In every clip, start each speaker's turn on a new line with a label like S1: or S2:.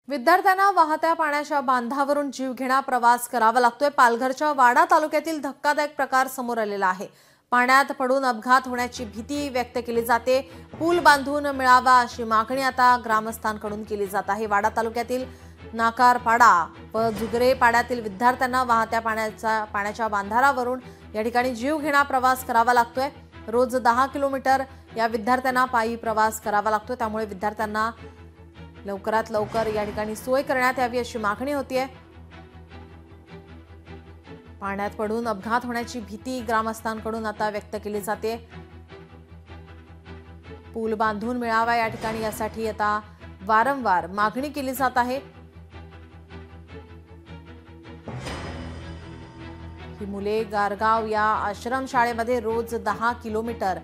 S1: विद्यार्थ्यांना वाहत्या पाण्याच्या बांधावरून जीवघेणा प्रवास करावा लागतोय। पालघरच्या वाडा तालुक्यातील धक्कादायक प्रकार समोर आलेला आहे। पाण्यात पडून अपघात होण्याची भीती व्यक्त केली जाते। पूल बांधून मिळावा अशी मागणी आता ग्रामस्थांकडून केली जात आहे। वाडा तालुक्यातील नाकारपाडा व जुगरे पाड्यातील विद्यार्थ्यांना वाहत्या पाण्याच्या बांधारावरून या ठिकाणी जीवघेणा प्रवास करावा लागतोय। रोज 10 किलोमीटर या विद्यार्थ्यांना पायी प्रवास करावा लागतोय। त्यामुळे विद्यार्थ्यांना लवकरात लवकर या ठिकाणी सोय करण्यात यावी अशी मागणी होतीये। पाण्यात पडून अपघात होण्याची भीती ग्रामस्थांकडून आता व्यक्त केली जाते। पूल बांधून मिळावा या ठिकाणी यासाठी आता वारंवार मागणी केली जात आहे। ही मुले गारगाव या आश्रम शाळेमध्ये रोज 10 किलोमीटर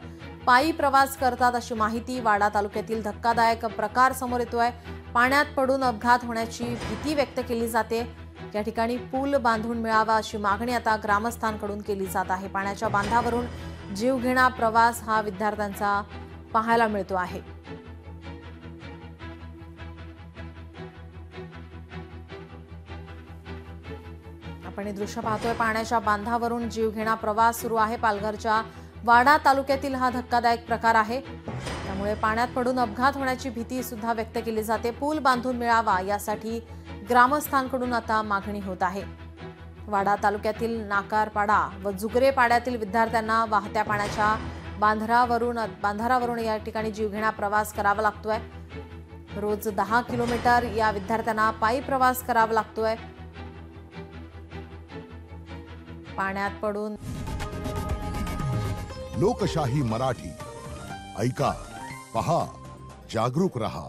S1: पायी प्रवास करतात अशी माहिती। वाडा तालुक्यातील धक्कादायक प्रकार समोर येतोय। पाण्यात पडून अपघात होण्याची भीती व्यक्त केली जाते। या ठिकाणी पूल बांधून मिळावा अशी मागणी आता ग्रामस्थांकडून केली जात आहे। पाण्याच्या बांधावरून जीवघेणा प्रवास हा विद्यार्थ्यांचा पाहायला मिळतो आहे। आपण हे दृश्य पाहतोय। पाण्याच्या बांधावरून जीवघेणा प्रवास सुरू आहे। पालघरच्या वाडा तालुक्यातील हा धक्कादायक प्रकार आहे। त्यामुळे पाण्यात पडून अपघात होण्याची भीती सुद्धा व्यक्त केली जाते। पूल बांधून मिळावा यासाठी ग्रामस्थांकडून आता मागणी होत आहे। वाडा तालुक्यातील नाकारपाडा व जुगरे पाड्यातील विद्यार्थ्यांना वाहत्या पाण्याच्या बांधारावरून या ठिकाणी जीवघेणा प्रवास करावा लागतोय। रोज 10 किलोमीटर या विद्यार्थ्यांना पायी प्रवास करावा लागतोय। पाण्यात पडून
S2: लोकशाही मराठी ऐका, पहा, जागरूक रहा।